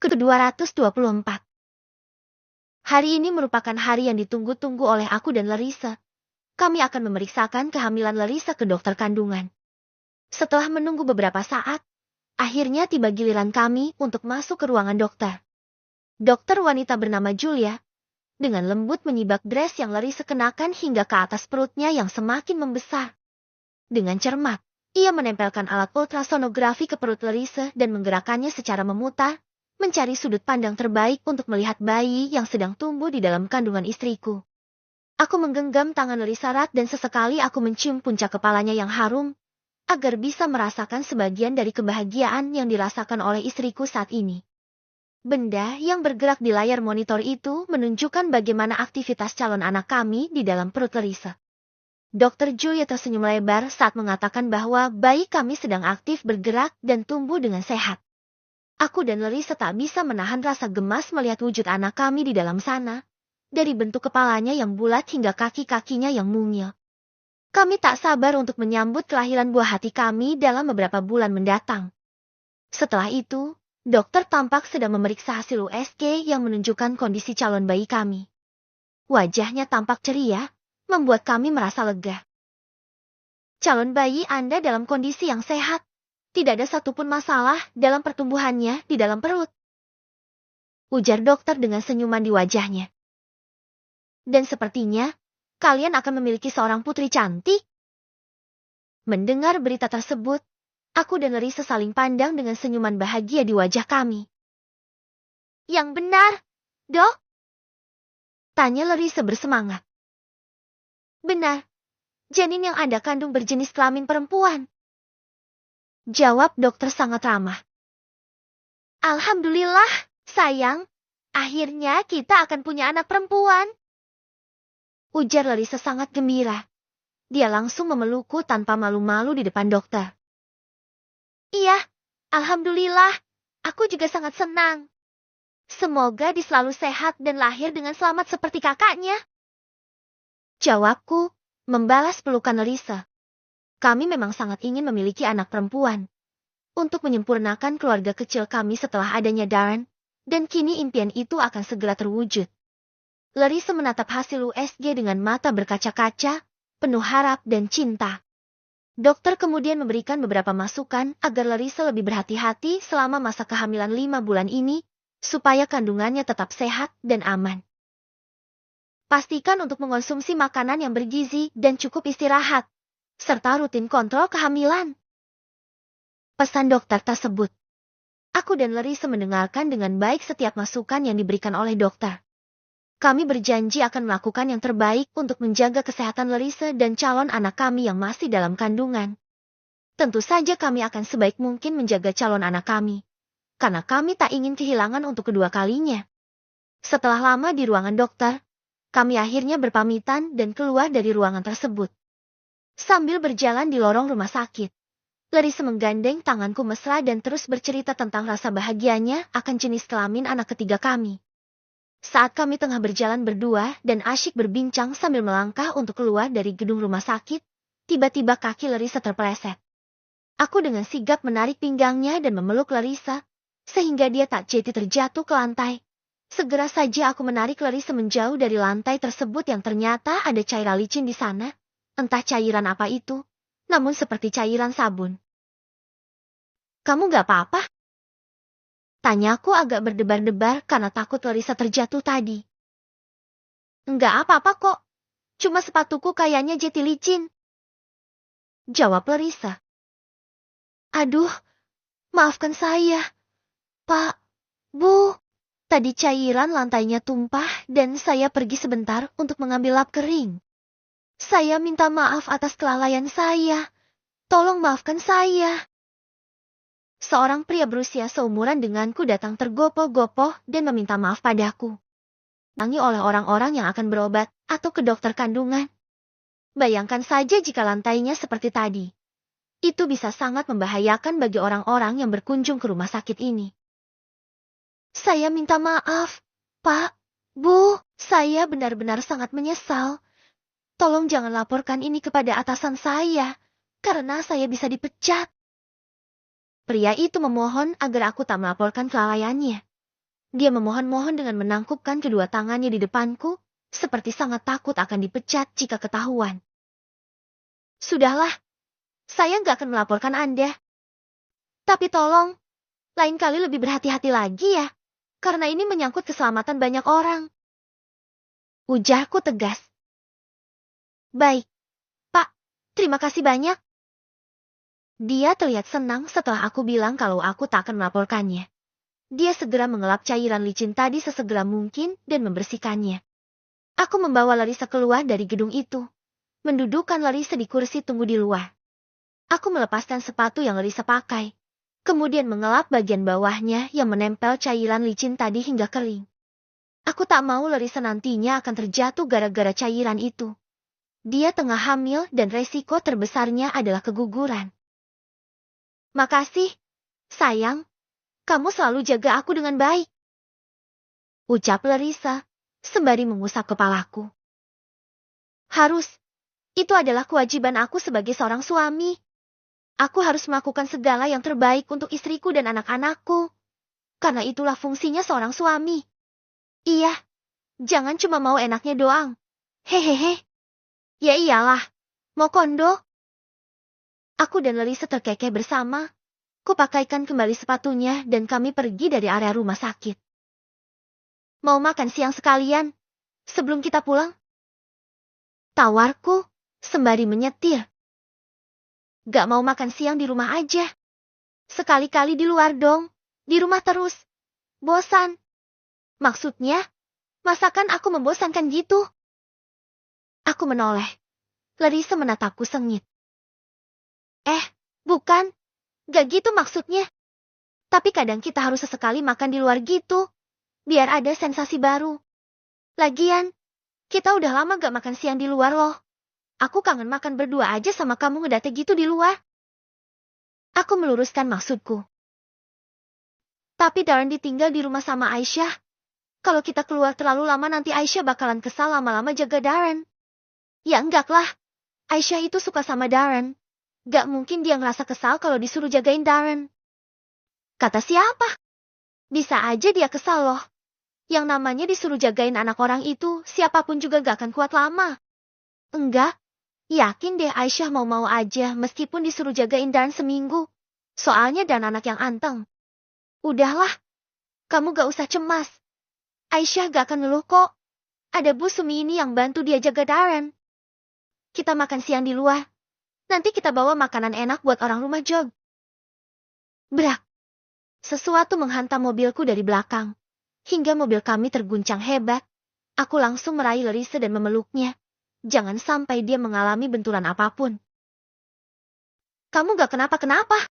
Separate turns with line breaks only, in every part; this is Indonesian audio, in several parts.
Ke-224. Hari ini merupakan hari yang ditunggu-tunggu oleh aku dan Larissa. Kami akan memeriksakan kehamilan Larissa ke dokter kandungan. Setelah menunggu beberapa saat, akhirnya tiba giliran kami untuk masuk ke ruangan dokter. Dokter wanita bernama Julia, dengan lembut menyibak dress yang Larissa kenakan hingga ke atas perutnya yang semakin membesar. Dengan cermat, ia menempelkan alat ultrasonografi ke perut Larissa dan menggerakkannya secara memutar, mencari sudut pandang terbaik untuk melihat bayi yang sedang tumbuh di dalam kandungan istriku. Aku menggenggam tangan Larissa erat dan sesekali aku mencium puncak kepalanya yang harum, agar bisa merasakan sebagian dari kebahagiaan yang dirasakan oleh istriku saat ini. Benda yang bergerak di layar monitor itu menunjukkan bagaimana aktivitas calon anak kami di dalam perut Larissa. Dr. Julia tersenyum lebar saat mengatakan bahwa bayi kami sedang aktif bergerak dan tumbuh dengan sehat. Aku dan Larissa tak bisa menahan rasa gemas melihat wujud anak kami di dalam sana, dari bentuk kepalanya yang bulat hingga kaki-kakinya yang mungil. Kami tak sabar untuk menyambut kelahiran buah hati kami dalam beberapa bulan mendatang. Setelah itu, dokter tampak sedang memeriksa hasil USG yang menunjukkan kondisi calon bayi kami. Wajahnya tampak ceria, membuat kami merasa lega. Calon bayi Anda dalam kondisi yang sehat. Tidak ada satupun masalah dalam pertumbuhannya di dalam perut. Ujar dokter dengan senyuman di wajahnya. Dan sepertinya, kalian akan memiliki seorang putri cantik. Mendengar berita tersebut, aku dan Larissa saling pandang dengan senyuman bahagia di wajah kami. Yang benar, Dok? Tanya Larissa bersemangat. Benar, janin yang Anda kandung berjenis kelamin perempuan. Jawab dokter sangat ramah. Alhamdulillah, sayang. Akhirnya kita akan punya anak perempuan. Ujar Larissa sangat gembira. Dia langsung memelukku tanpa malu-malu di depan dokter. Iya, alhamdulillah. Aku juga sangat senang. Semoga dia selalu sehat dan lahir dengan selamat seperti kakaknya. Jawabku, membalas pelukan Larissa. Kami memang sangat ingin memiliki anak perempuan. Untuk menyempurnakan keluarga kecil kami setelah adanya Darren, dan kini impian itu akan segera terwujud. Larissa menatap hasil USG dengan mata berkaca-kaca, penuh harap dan cinta. Dokter kemudian memberikan beberapa masukan agar Larissa lebih berhati-hati selama masa kehamilan 5 bulan ini, supaya kandungannya tetap sehat dan aman. Pastikan untuk mengonsumsi makanan yang bergizi dan cukup istirahat, serta rutin kontrol kehamilan. Pesan dokter tersebut. Aku dan Larissa mendengarkan dengan baik setiap masukan yang diberikan oleh dokter. Kami berjanji akan melakukan yang terbaik untuk menjaga kesehatan Larissa dan calon anak kami yang masih dalam kandungan. Tentu saja kami akan sebaik mungkin menjaga calon anak kami, karena kami tak ingin kehilangan untuk kedua kalinya. Setelah lama di ruangan dokter, kami akhirnya berpamitan dan keluar dari ruangan tersebut. Sambil berjalan di lorong rumah sakit, Larissa menggandeng tanganku mesra dan terus bercerita tentang rasa bahagianya akan jenis kelamin anak ketiga kami. Saat kami tengah berjalan berdua dan asyik berbincang sambil melangkah untuk keluar dari gedung rumah sakit, tiba-tiba kaki Larissa terpeleset. Aku dengan sigap menarik pinggangnya dan memeluk Larissa, sehingga dia tak jadi terjatuh ke lantai. Segera saja aku menarik Larissa menjauh dari lantai tersebut yang ternyata ada cairan licin di sana. Entah cairan apa itu, namun seperti cairan sabun. Kamu gak apa-apa? Tanyaku agak berdebar-debar karena takut Larissa terjatuh tadi. Enggak apa-apa kok, cuma sepatuku kayaknya jadi licin. Jawab Larissa. Aduh, maafkan saya. Pak, Bu, tadi cairan lantainya tumpah dan saya pergi sebentar untuk mengambil lap kering. Saya minta maaf atas kelalaian saya. Tolong maafkan saya. Seorang pria berusia seumuran denganku datang tergopoh-gopoh dan meminta maaf padaku. Didatangi oleh orang-orang yang akan berobat atau ke dokter kandungan. Bayangkan saja jika lantainya seperti tadi. Itu bisa sangat membahayakan bagi orang-orang yang berkunjung ke rumah sakit ini. Saya minta maaf, Pak, Bu, saya benar-benar sangat menyesal. Tolong jangan laporkan ini kepada atasan saya, karena saya bisa dipecat. Pria itu memohon agar aku tak melaporkan kelalaiannya. Dia memohon-mohon dengan menangkupkan kedua tangannya di depanku, seperti sangat takut akan dipecat jika ketahuan. Sudahlah, saya nggak akan melaporkan Anda. Tapi tolong, lain kali lebih berhati-hati lagi ya, karena ini menyangkut keselamatan banyak orang. Ujarku tegas. Baik, Pak, terima kasih banyak. Dia terlihat senang setelah aku bilang kalau aku tak akan melaporkannya. Dia segera mengelap cairan licin tadi sesegera mungkin dan membersihkannya. Aku membawa Larissa keluar dari gedung itu. Mendudukkan Larissa di kursi tunggu di luar. Aku melepaskan sepatu yang Larissa pakai. Kemudian mengelap bagian bawahnya yang menempel cairan licin tadi hingga kering. Aku tak mau Larissa nantinya akan terjatuh gara-gara cairan itu. Dia tengah hamil dan resiko terbesarnya adalah keguguran. Makasih, sayang. Kamu selalu jaga aku dengan baik. Ucap Larissa, sembari mengusap kepalaku. Harus. Itu adalah kewajiban aku sebagai seorang suami. Aku harus melakukan segala yang terbaik untuk istriku dan anak-anakku. Karena itulah fungsinya seorang suami. Iya, jangan cuma mau enaknya doang. Hehehe. Ya iyalah, mau kondo. Aku dan Larissa terkekeh bersama. Kupakaikan kembali sepatunya dan kami pergi dari area rumah sakit. Mau makan siang sekalian, sebelum kita pulang? Tawarku, sembari menyetir. Gak mau makan siang di rumah aja. Sekali-kali di luar dong, di rumah terus. Bosan. Maksudnya, masakan aku membosankan gitu? Aku menoleh. Larissa menatapku sengit. Bukan. Gak gitu maksudnya. Tapi kadang kita harus sesekali makan di luar gitu. Biar ada sensasi baru. Lagian, kita udah lama gak makan siang di luar loh. Aku kangen makan berdua aja sama kamu ngedate gitu di luar. Aku meluruskan maksudku. Tapi Darren ditinggal di rumah sama Aisyah. Kalau kita keluar terlalu lama nanti Aisyah bakalan kesal lama-lama jaga Darren. Ya enggak lah. Aisyah itu suka sama Darren. Gak mungkin dia ngerasa kesal kalau disuruh jagain Darren. Kata siapa? Bisa aja dia kesal loh. Yang namanya disuruh jagain anak orang itu, siapapun juga gak akan kuat lama. Enggak. Yakin deh Aisyah mau-mau aja meskipun disuruh jagain Darren seminggu. Soalnya Darren anak yang anteng. Udahlah. Kamu gak usah cemas. Aisyah gak akan ngeluh kok. Ada Bu Sumi ini yang bantu dia jaga Darren. Kita makan siang di luar. Nanti kita bawa makanan enak buat orang rumah Jog. Brak. Sesuatu menghantam mobilku dari belakang. Hingga mobil kami terguncang hebat. Aku langsung meraih Larissa dan memeluknya. Jangan sampai dia mengalami benturan apapun. Kamu gak kenapa-kenapa?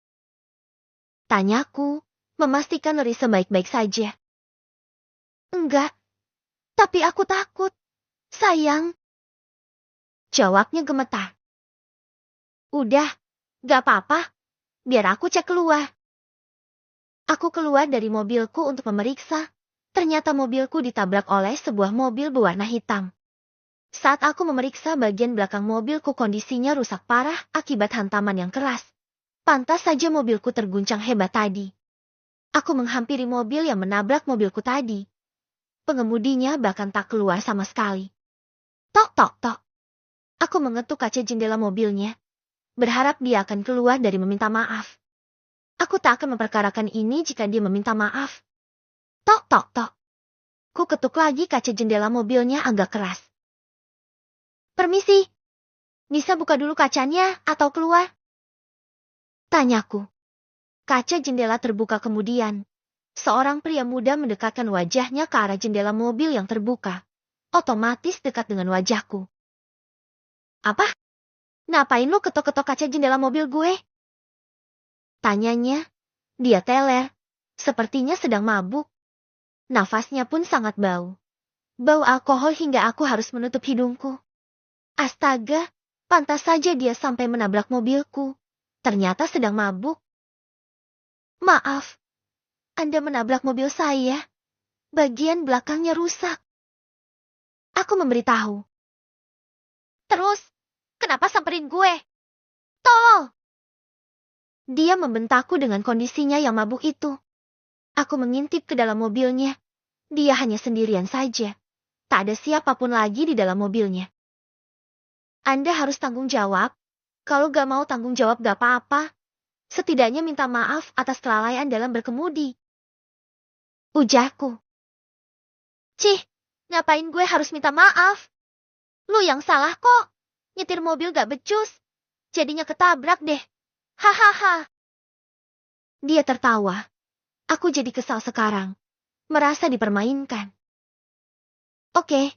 Tanyaku, memastikan Larissa baik-baik saja. Enggak. Tapi aku takut. Sayang. Jawabnya gemetar. Udah, gak apa-apa. Biar aku cek keluar. Aku keluar dari mobilku untuk memeriksa. Ternyata mobilku ditabrak oleh sebuah mobil berwarna hitam. Saat aku memeriksa bagian belakang mobilku kondisinya rusak parah akibat hantaman yang keras. Pantas saja mobilku terguncang hebat tadi. Aku menghampiri mobil yang menabrak mobilku tadi. Pengemudinya bahkan tak keluar sama sekali. Tok tok tok. Aku mengetuk kaca jendela mobilnya. Berharap dia akan keluar dari meminta maaf. Aku tak akan memperkarakan ini jika dia meminta maaf. Tok tok tok. Ku ketuk lagi kaca jendela mobilnya agak keras. Permisi. Bisa buka dulu kacanya atau keluar? Tanyaku. Kaca jendela terbuka kemudian. Seorang pria muda mendekatkan wajahnya ke arah jendela mobil yang terbuka. Otomatis dekat dengan wajahku. Apa? Ngapain lu ketok-ketok kaca jendela mobil gue? Tanyanya. Dia teler. Sepertinya sedang mabuk. Nafasnya pun sangat bau. Bau alkohol hingga aku harus menutup hidungku. Astaga, pantas saja dia sampai menabrak mobilku. Ternyata sedang mabuk. Maaf, Anda menabrak mobil saya. Bagian belakangnya rusak. Aku memberitahu. Terus, kenapa samperin gue? Tolol! Dia membentakku dengan kondisinya yang mabuk itu. Aku mengintip ke dalam mobilnya, Dia hanya sendirian saja. Tak ada siapapun lagi di dalam mobilnya. Anda harus tanggung jawab. Kalau gak mau tanggung jawab gak apa-apa. Setidaknya minta maaf atas kelalaian dalam berkemudi. Ujarku. Cih, ngapain gue harus minta maaf? Lu yang salah kok. Nyetir mobil gak becus. Jadinya ketabrak deh. Hahaha. Dia tertawa. Aku jadi kesal sekarang. Merasa dipermainkan. Oke,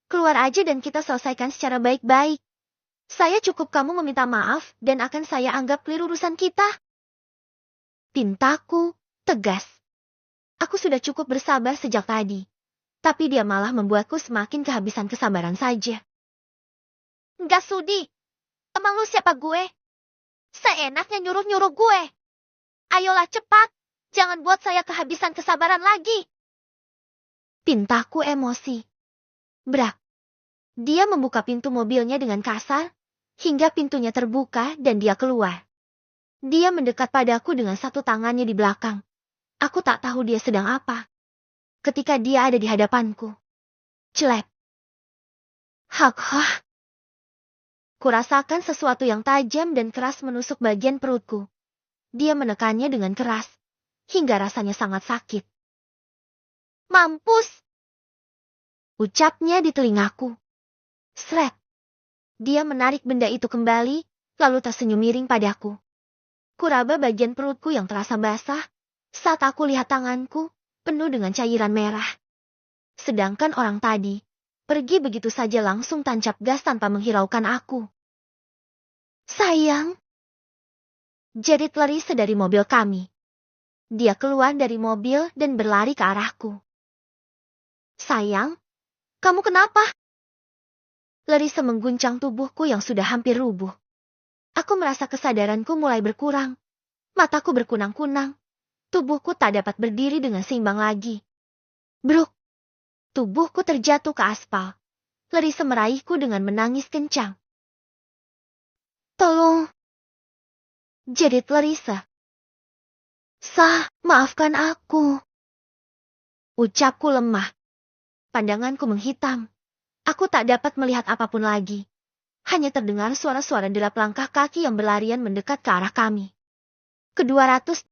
keluar aja dan kita selesaikan secara baik-baik. Saya cukup kamu meminta maaf dan akan saya anggap keliru urusan kita. Pintaku tegas. Aku sudah cukup bersabar sejak tadi. Tapi dia malah membuatku semakin kehabisan kesabaran saja. Nggak sudi. Emang lu siapa gue? Seenaknya nyuruh-nyuruh gue. Ayolah cepat. Jangan buat saya kehabisan kesabaran lagi. Pintaku emosi. Brak. Dia membuka pintu mobilnya dengan kasar, hingga pintunya terbuka dan dia keluar. Dia mendekat padaku dengan satu tangannya di belakang. Aku tak tahu dia sedang apa. Ketika dia ada di hadapanku. Celep. Hak. Kurasakan sesuatu yang tajam dan keras menusuk bagian perutku. Dia menekannya dengan keras, hingga rasanya sangat sakit. Mampus! Ucapnya di telingaku. Sret. Dia menarik benda itu kembali, lalu tersenyum miring padaku. Kuraba bagian perutku yang terasa basah, saat aku lihat tanganku, penuh dengan cairan merah. Sedangkan orang tadi, pergi begitu saja langsung tancap gas tanpa menghiraukan aku. Sayang. Jerit Larissa dari mobil kami. Dia keluar dari mobil dan berlari ke arahku. Sayang, kamu kenapa? Larissa mengguncang tubuhku yang sudah hampir rubuh. Aku merasa kesadaranku mulai berkurang. Mataku berkunang-kunang. Tubuhku tak dapat berdiri dengan seimbang lagi. Bruk. Tubuhku terjatuh ke aspal. Larissa meraihku dengan menangis kencang. Tolong. Jerit Larissa. Maafkan aku. Ucapku lemah. Pandanganku menghitam. Aku tak dapat melihat apapun lagi. Hanya terdengar suara-suara derap langkah kaki yang berlarian mendekat ke arah kami. Ke 200